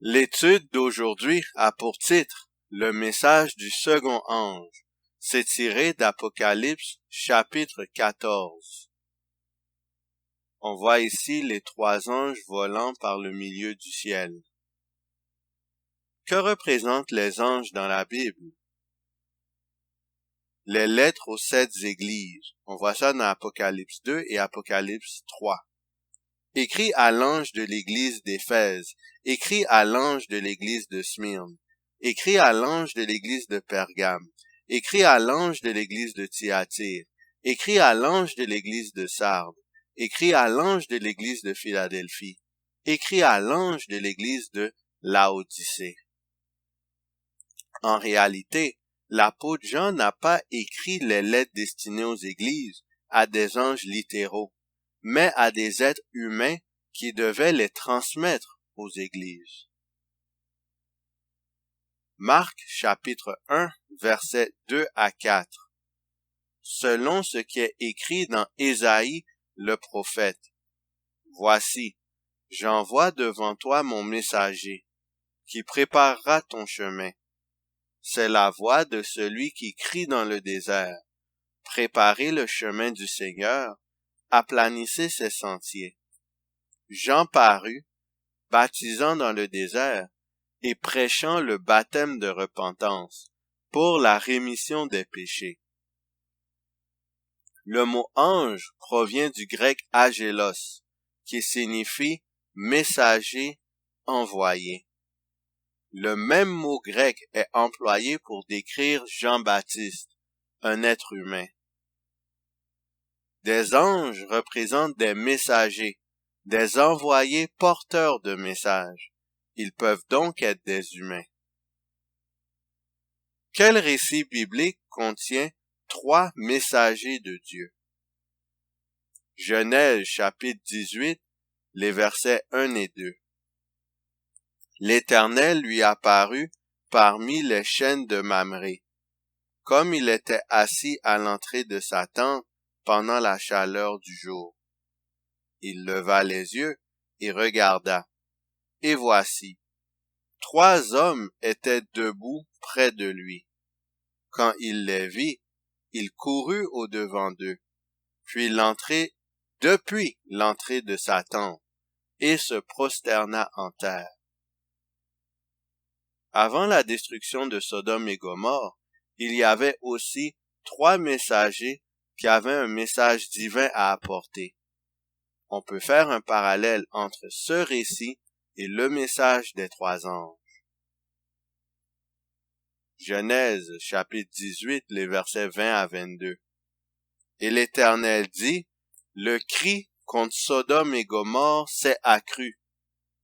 L'étude d'aujourd'hui a pour titre « Le message du second ange ». C'est tiré d'Apocalypse chapitre 14. On voit ici les trois anges volant par le milieu du ciel. Que représentent les anges dans la Bible? Les lettres aux 7 églises. On voit ça dans Apocalypse 2 et Apocalypse 3. Écrit à l'ange de l'église d'Éphèse, écrit à l'ange de l'église de Smyrne, écrit à l'ange de l'église de Pergame, écrit à l'ange de l'église de Thyatire, écrit à l'ange de l'église de Sardes, écrit à l'ange de l'église de Philadelphie, écrit à l'ange de l'église de Laodicée. En réalité, l'apôtre Jean n'a pas écrit les lettres destinées aux églises à des anges littéraux, mais à des êtres humains qui devaient les transmettre aux églises. Marc chapitre 1, versets 2 à 4. Selon ce qui est écrit dans Ésaïe le prophète. Voici, j'envoie devant toi mon messager, qui préparera ton chemin. C'est la voix de celui qui crie dans le désert. Préparez le chemin du Seigneur, aplanissez ses sentiers. Jean parut, baptisant dans le désert et prêchant le baptême de repentance pour la rémission des péchés. Le mot ange provient du grec agélos, qui signifie messager, envoyé. Le même mot grec est employé pour décrire Jean-Baptiste, un être humain. Des anges représentent des messagers, des envoyés porteurs de messages. Ils peuvent donc être des humains. Quel récit biblique contient 3 messagers de Dieu? Genèse chapitre 18, les versets 1 et 2. L'Éternel lui apparut parmi les chênes de Mamré, comme il était assis à l'entrée de sa tente pendant la chaleur du jour. Il leva les yeux et regarda, et voici, 3 hommes étaient debout près de lui. Quand il les vit, il courut au-devant d'eux, depuis l'entrée de sa tente, et se prosterna en terre. Avant la destruction de Sodome et Gomorrhe, il y avait aussi 3 messagers qui avaient un message divin à apporter. On peut faire un parallèle entre ce récit et le message des 3 anges. Genèse chapitre 18, les versets 20 à 22. Et l'Éternel dit, le cri contre Sodome et Gomorrhe s'est accru,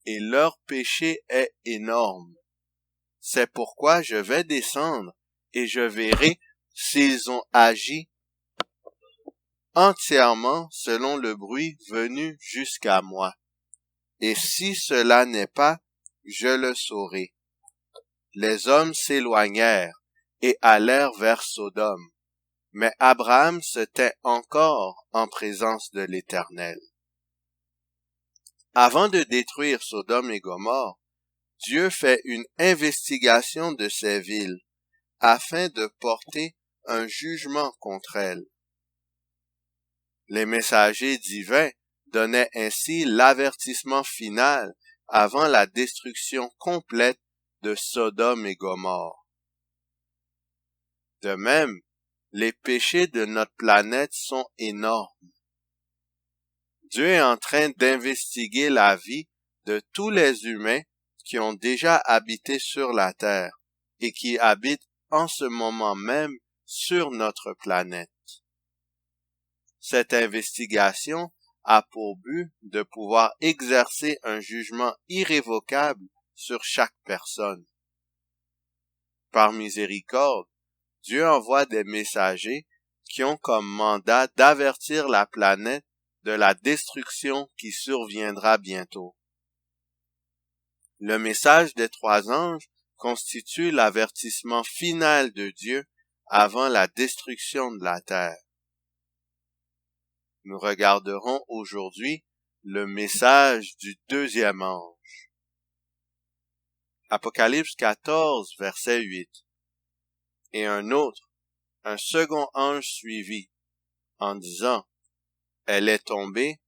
et leur péché est énorme. C'est pourquoi je vais descendre, et je verrai s'ils ont agi entièrement selon le bruit venu jusqu'à moi. Et si cela n'est pas, je le saurai. Les hommes s'éloignèrent et allèrent vers Sodome. Mais Abraham se tint encore en présence de l'Éternel. Avant de détruire Sodome et Gomorrhe, Dieu fait une investigation de ces villes afin de porter un jugement contre elles. Les messagers divins donnaient ainsi l'avertissement final avant la destruction complète de Sodome et Gomorrhe. De même, les péchés de notre planète sont énormes. Dieu est en train d'investiguer la vie de tous les humains qui ont déjà habité sur la terre et qui habitent en ce moment même sur notre planète. Cette investigation a pour but de pouvoir exercer un jugement irrévocable sur chaque personne. Par miséricorde, Dieu envoie des messagers qui ont comme mandat d'avertir la planète de la destruction qui surviendra bientôt. Le message des 3 anges constitue l'avertissement final de Dieu avant la destruction de la terre. Nous regarderons aujourd'hui le message du 2e ange. Apocalypse 14, verset 8. Et un second ange suivit, en disant, elle est tombée,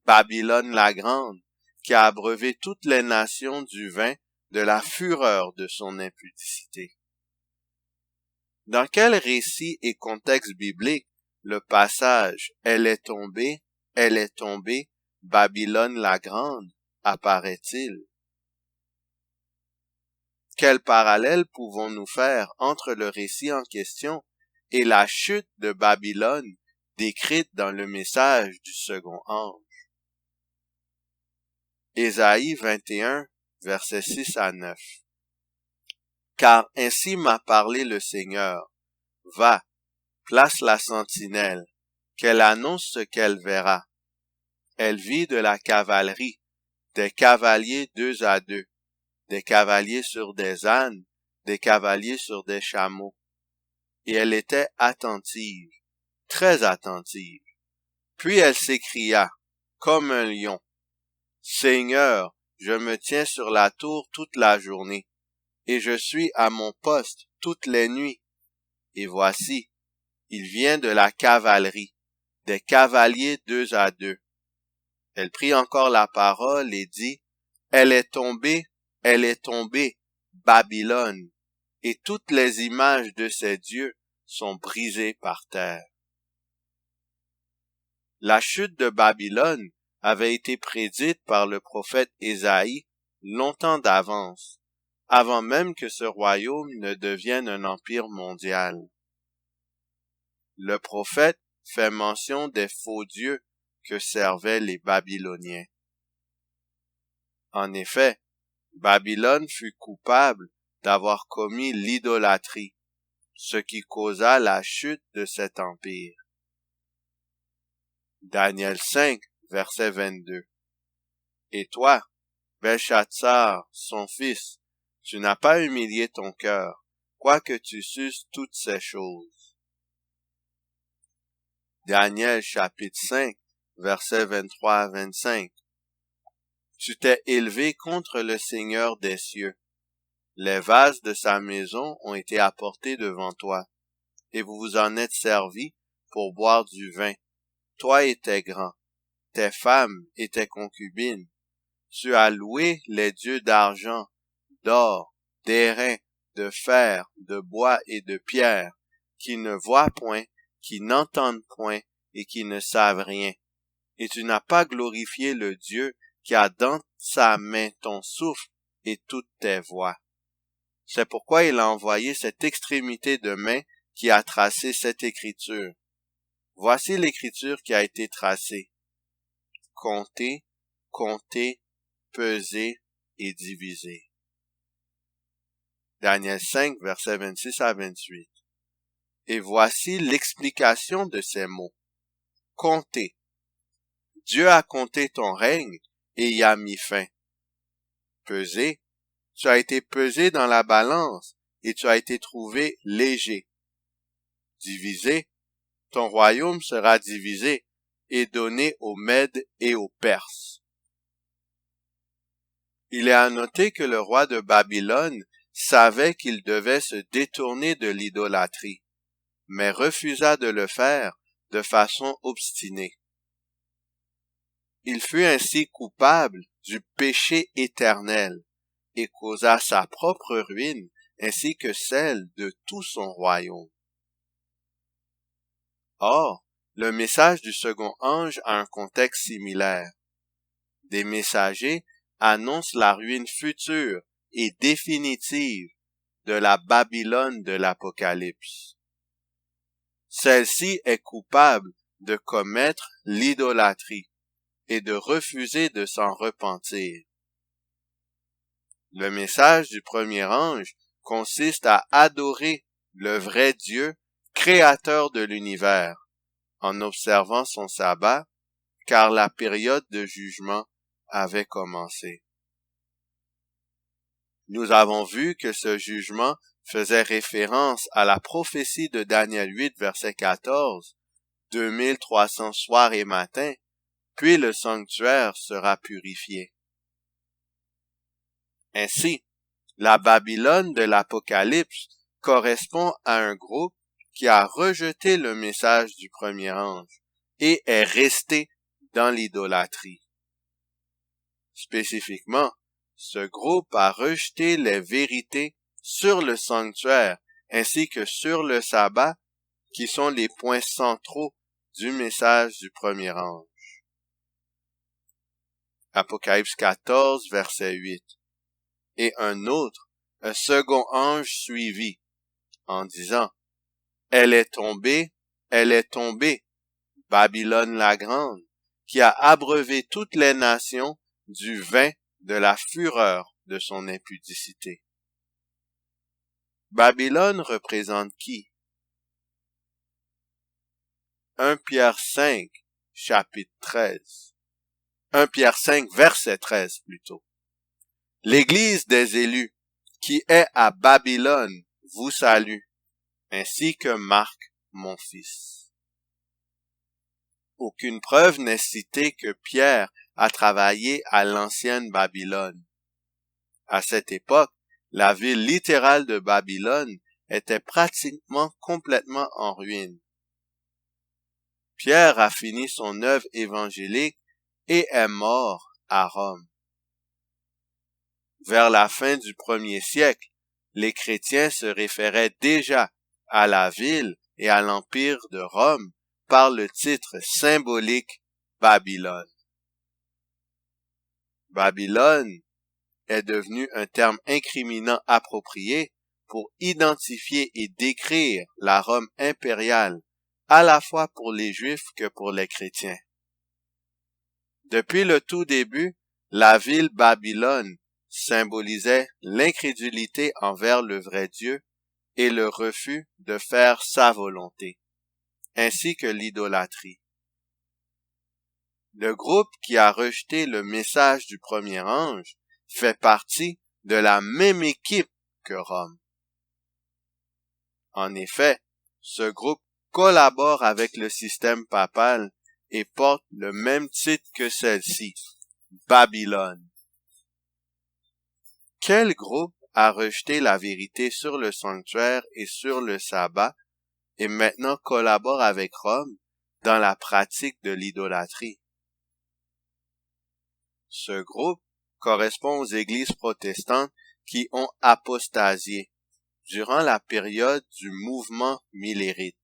Babylone la grande, qui a abreuvé toutes les nations du vin de la fureur de son impudicité. Dans quel récit et contexte biblique le passage « elle est tombée, Babylone la grande » apparaît-il? Quel parallèle pouvons-nous faire entre le récit en question et la chute de Babylone décrite dans le message du second ange? Ésaïe 21, versets 6 à 9. Car ainsi m'a parlé le Seigneur. Va, place la sentinelle, qu'elle annonce ce qu'elle verra. Elle vit de la cavalerie, des cavaliers 2 à 2, des cavaliers sur des ânes, des cavaliers sur des chameaux. Et elle était attentive, très attentive. Puis elle s'écria, comme un lion, « Seigneur, je me tiens sur la tour toute la journée, et je suis à mon poste toutes les nuits. Et voici, il vient de la cavalerie, des cavaliers 2 à 2. Elle prit encore la parole et dit, « Elle est tombée, Babylone, et toutes les images de ses dieux sont brisées par terre. » La chute de Babylone avait été prédite par le prophète Ésaïe longtemps d'avance, avant même que ce royaume ne devienne un empire mondial. Le prophète fait mention des faux dieux que servaient les Babyloniens. En effet, Babylone fut coupable d'avoir commis l'idolâtrie, ce qui causa la chute de cet empire. Daniel 5, verset 22. Et toi, Belshazzar, son fils, tu n'as pas humilié ton cœur, quoique tu susses toutes ces choses. Daniel chapitre 5, versets 23 à 25. Tu t'es élevé contre le Seigneur des cieux. Les vases de sa maison ont été apportés devant toi, et vous vous en êtes servis pour boire du vin, toi et tes grands, tes femmes et tes concubines. Tu as loué les dieux d'argent, d'or, d'airain, de fer, de bois et de pierre, qui ne voient point, qui n'entendent point et qui ne savent rien. Et tu n'as pas glorifié le Dieu qui a dans sa main ton souffle et toutes tes voies. C'est pourquoi il a envoyé cette extrémité de main qui a tracé cette écriture. Voici l'écriture qui a été tracée. Comptez, pesez et divisez. Daniel 5, versets 26 à 28. Et voici l'explication de ces mots. Comptez. Dieu a compté ton règne et y a mis fin. Pesez. Tu as été pesé dans la balance et tu as été trouvé léger. Divisé. Ton royaume sera divisé et donné aux Mèdes et aux Perses. Il est à noter que le roi de Babylone savait qu'il devait se détourner de l'idolâtrie, mais refusa de le faire de façon obstinée. Il fut ainsi coupable du péché éternel et causa sa propre ruine ainsi que celle de tout son royaume. Or, le message du second ange a un contexte similaire. Des messagers annoncent la ruine future et définitive de la Babylone de l'Apocalypse. Celle-ci est coupable de commettre l'idolâtrie et de refuser de s'en repentir. Le message du premier ange consiste à adorer le vrai Dieu, créateur de l'univers, en observant son sabbat, car la période de jugement avait commencé. Nous avons vu que ce jugement faisait référence à la prophétie de Daniel 8, verset 14, 2300 soirs et matins, puis le sanctuaire sera purifié. Ainsi, la Babylone de l'Apocalypse correspond à un groupe qui a rejeté le message du premier ange et est resté dans l'idolâtrie. Spécifiquement, ce groupe a rejeté les vérités sur le sanctuaire ainsi que sur le sabbat, qui sont les points centraux du message du premier ange. Apocalypse 14, verset 8. Et un second ange suivit, en disant, « Elle est tombée, Babylone la grande, qui a abreuvé toutes les nations du vin de la fureur de son impudicité. » Babylone représente qui? 1 Pierre 5, chapitre 13. 1 Pierre 5, verset 13 plutôt. L'Église des élus, qui est à Babylone, vous salue, ainsi que Marc, mon fils. Aucune preuve n'est citée que Pierre a travaillé à l'ancienne Babylone. À cette époque, la ville littérale de Babylone était pratiquement complètement en ruine. Pierre a fini son œuvre évangélique et est mort à Rome. Vers la fin du 1er siècle, les chrétiens se référaient déjà à la ville et à l'empire de Rome par le titre symbolique Babylone. Babylone est devenu un terme incriminant approprié pour identifier et décrire la Rome impériale, à la fois pour les Juifs que pour les chrétiens. Depuis le tout début, la ville Babylone symbolisait l'incrédulité envers le vrai Dieu et le refus de faire sa volonté, ainsi que l'idolâtrie. Le groupe qui a rejeté le message du premier ange fait partie de la même équipe que Rome. En effet, ce groupe collabore avec le système papal et porte le même titre que celle-ci, Babylone. Quel groupe a rejeté la vérité sur le sanctuaire et sur le sabbat et maintenant collabore avec Rome dans la pratique de l'idolâtrie? Ce groupe correspond aux églises protestantes qui ont apostasié durant la période du mouvement millérite.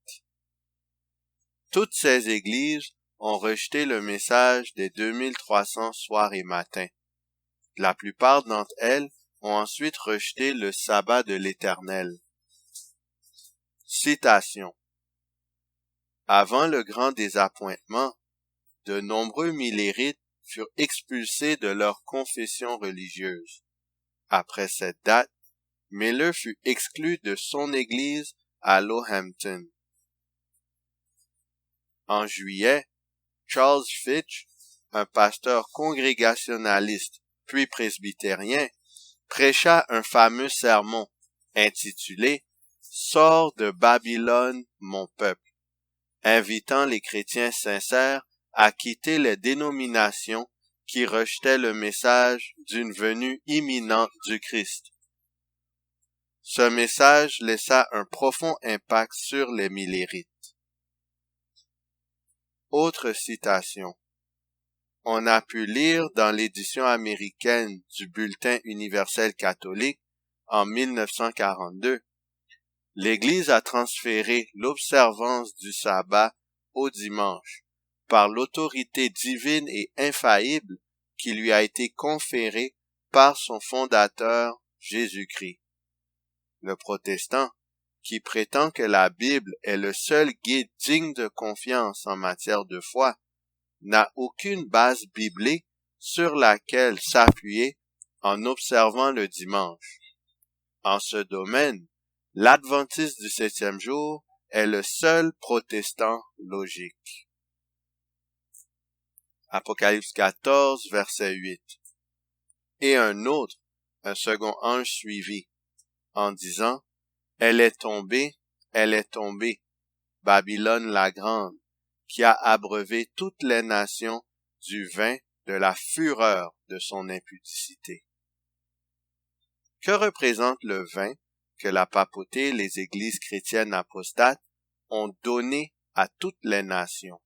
Toutes ces églises ont rejeté le message des 2300 soirs et matins. La plupart d'entre elles ont ensuite rejeté le sabbat de l'Éternel. Citation. Avant le grand désappointement, de nombreux millérites furent expulsés de leur confession religieuse. Après cette date, Miller fut exclu de son église à Lowhampton. En juillet, Charles Fitch, un pasteur congrégationaliste puis presbytérien, prêcha un fameux sermon intitulé « Sors de Babylone, mon peuple », invitant les chrétiens sincères à quitter les dénominations qui rejetaient le message d'une venue imminente du Christ. Ce message laissa un profond impact sur les millérites. Autre citation. On a pu lire dans l'édition américaine du Bulletin universel catholique en 1942, l'Église a transféré l'observance du sabbat au dimanche par l'autorité divine et infaillible qui lui a été conférée par son fondateur Jésus-Christ. Le protestant, qui prétend que la Bible est le seul guide digne de confiance en matière de foi, n'a aucune base biblique sur laquelle s'appuyer en observant le dimanche. En ce domaine, l'Adventiste du 7e jour est le seul protestant logique. Apocalypse 14, verset 8. Et un second ange suivit, en disant, « Elle est tombée, Babylone la grande, qui a abreuvé toutes les nations du vin de la fureur de son impudicité. » Que représente le vin que la papauté et les églises chrétiennes apostates ont donné à toutes les nations?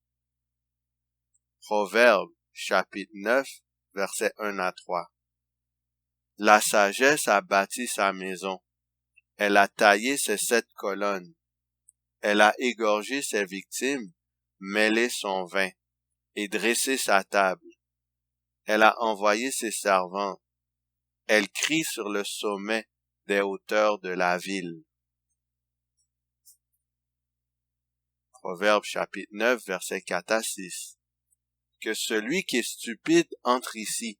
Proverbes, chapitre 9, versets 1 à 3. La sagesse a bâti sa maison. Elle a taillé ses 7 colonnes. Elle a égorgé ses victimes, mêlé son vin, et dressé sa table. Elle a envoyé ses servantes. Elle crie sur le sommet des hauteurs de la ville. Proverbe chapitre 9, versets 4 à 6. Que celui qui est stupide entre ici.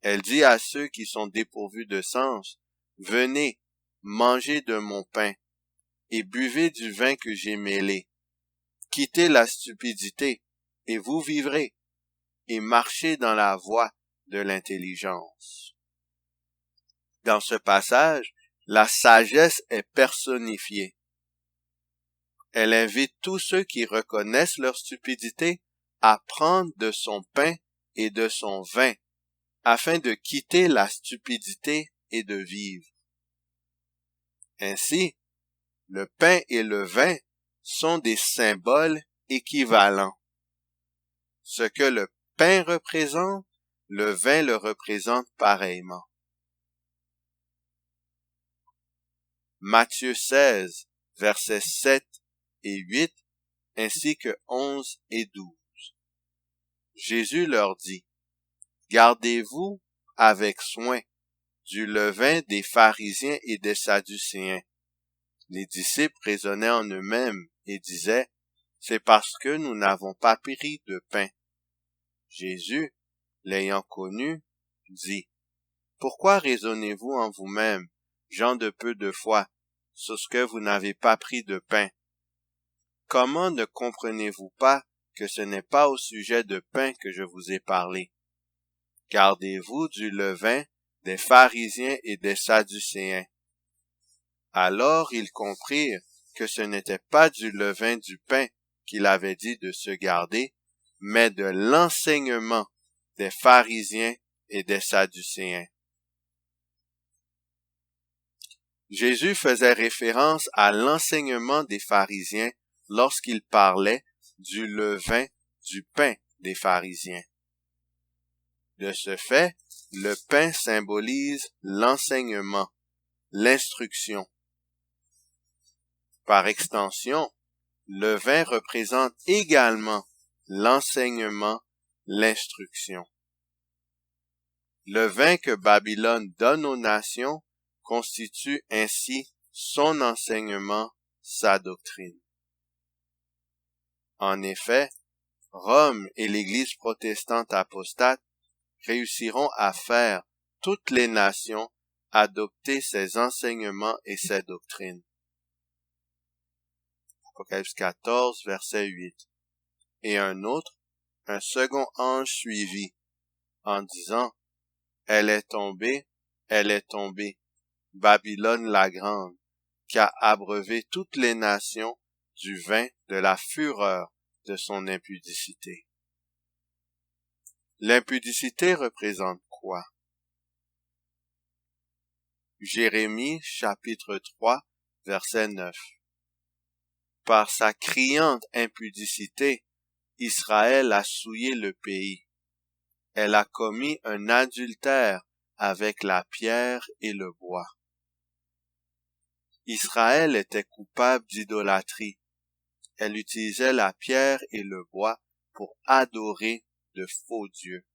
Elle dit à ceux qui sont dépourvus de sens, venez, mangez de mon pain, et buvez du vin que j'ai mêlé. Quittez la stupidité, et vous vivrez, et marchez dans la voie de l'intelligence. Dans ce passage, la sagesse est personnifiée. Elle invite tous ceux qui reconnaissent leur stupidité à prendre de son pain et de son vin, afin de quitter la stupidité et de vivre. Ainsi, le pain et le vin sont des symboles équivalents. Ce que le pain représente, le vin le représente pareillement. Matthieu 16, versets 7 et 8, ainsi que 11 et 12. Jésus leur dit, « Gardez-vous avec soin du levain des pharisiens et des sadducéens. » Les disciples raisonnaient en eux-mêmes et disaient, « C'est parce que nous n'avons pas pris de pain. » Jésus, l'ayant connu, dit, « Pourquoi raisonnez-vous en vous-même, gens de peu de foi, sur ce que vous n'avez pas pris de pain? Comment ne comprenez-vous pas que ce n'est pas au sujet de pain que je vous ai parlé? Gardez-vous du levain des pharisiens et des sadducéens. » Alors ils comprirent que ce n'était pas du levain du pain qu'il avait dit de se garder, mais de l'enseignement des pharisiens et des sadducéens. Jésus faisait référence à l'enseignement des pharisiens lorsqu'il parlait du levain du pain des pharisiens. De ce fait, le pain symbolise l'enseignement, l'instruction. Par extension, le vin représente également l'enseignement, l'instruction. Le vin que Babylone donne aux nations constitue ainsi son enseignement, sa doctrine. En effet, Rome et l'Église protestante apostate réussiront à faire toutes les nations adopter ses enseignements et ses doctrines. Apocalypse 14, verset 8. Et un second ange suivit, en disant, « Elle est tombée, Babylone la grande, qui a abreuvé toutes les nations du vin de la fureur de son impudicité. » L'impudicité représente quoi? Jérémie, chapitre 3, verset 9. Par sa criante impudicité, Israël a souillé le pays. Elle a commis un adultère avec la pierre et le bois. Israël était coupable d'idolâtrie. Elle utilisait la pierre et le bois pour adorer de faux dieux.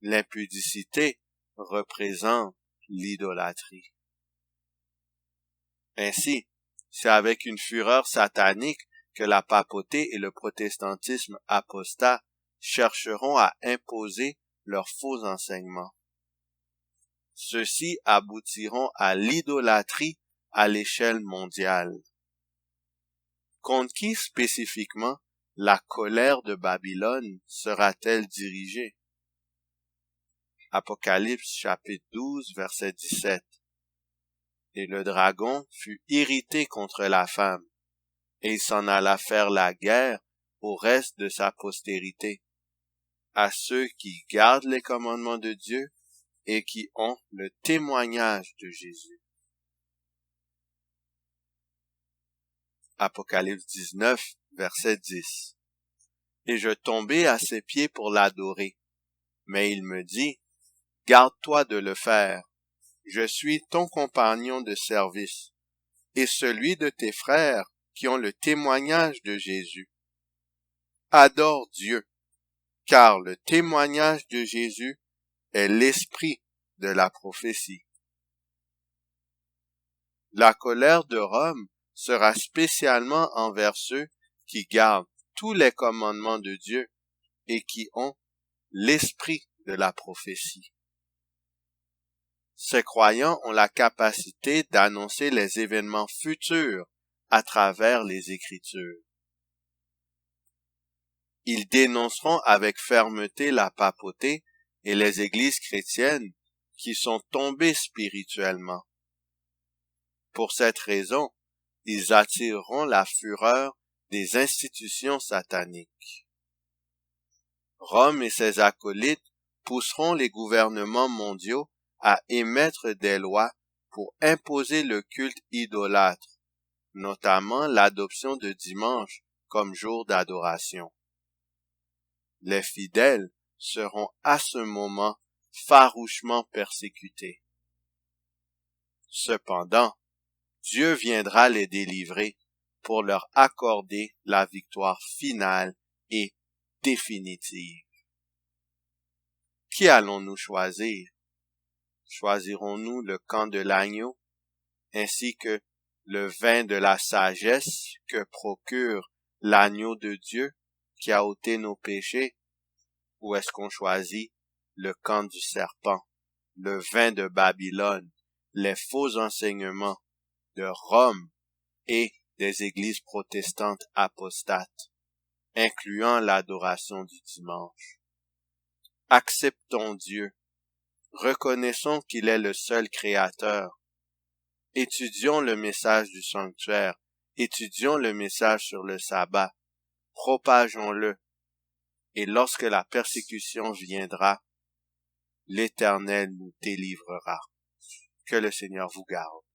L'impudicité représente l'idolâtrie. Ainsi, c'est avec une fureur satanique que la papauté et le protestantisme apostat chercheront à imposer leurs faux enseignements. Ceux-ci aboutiront à l'idolâtrie à l'échelle mondiale. Contre qui spécifiquement la colère de Babylone sera-t-elle dirigée? Apocalypse chapitre 12, verset 17. Et le dragon fut irrité contre la femme, et il s'en alla faire la guerre au reste de sa postérité, à ceux qui gardent les commandements de Dieu et qui ont le témoignage de Jésus. Apocalypse 19, verset 10. Et je tombai à ses pieds pour l'adorer. Mais il me dit, garde-toi de le faire. Je suis ton compagnon de service et celui de tes frères qui ont le témoignage de Jésus. Adore Dieu, car le témoignage de Jésus est l'esprit de la prophétie. La colère de Rome sera spécialement envers ceux qui gardent tous les commandements de Dieu et qui ont l'esprit de la prophétie. Ces croyants ont la capacité d'annoncer les événements futurs à travers les Écritures. Ils dénonceront avec fermeté la papauté et les églises chrétiennes qui sont tombées spirituellement. Pour cette raison, ils attireront la fureur des institutions sataniques. Rome et ses acolytes pousseront les gouvernements mondiaux à émettre des lois pour imposer le culte idolâtre, notamment l'adoption de dimanche comme jour d'adoration. Les fidèles seront à ce moment farouchement persécutés. Cependant, Dieu viendra les délivrer pour leur accorder la victoire finale et définitive. Qui allons-nous choisir? Choisirons-nous le camp de l'agneau, ainsi que le vin de la sagesse que procure l'agneau de Dieu qui a ôté nos péchés, ou est-ce qu'on choisit le camp du serpent, le vin de Babylone, les faux enseignements de Rome et des églises protestantes apostates, incluant l'adoration du dimanche? Acceptons Dieu, reconnaissons qu'il est le seul créateur, étudions le message du sanctuaire, étudions le message sur le sabbat, propageons-le, et lorsque la persécution viendra, l'Éternel nous délivrera. Que le Seigneur vous garde.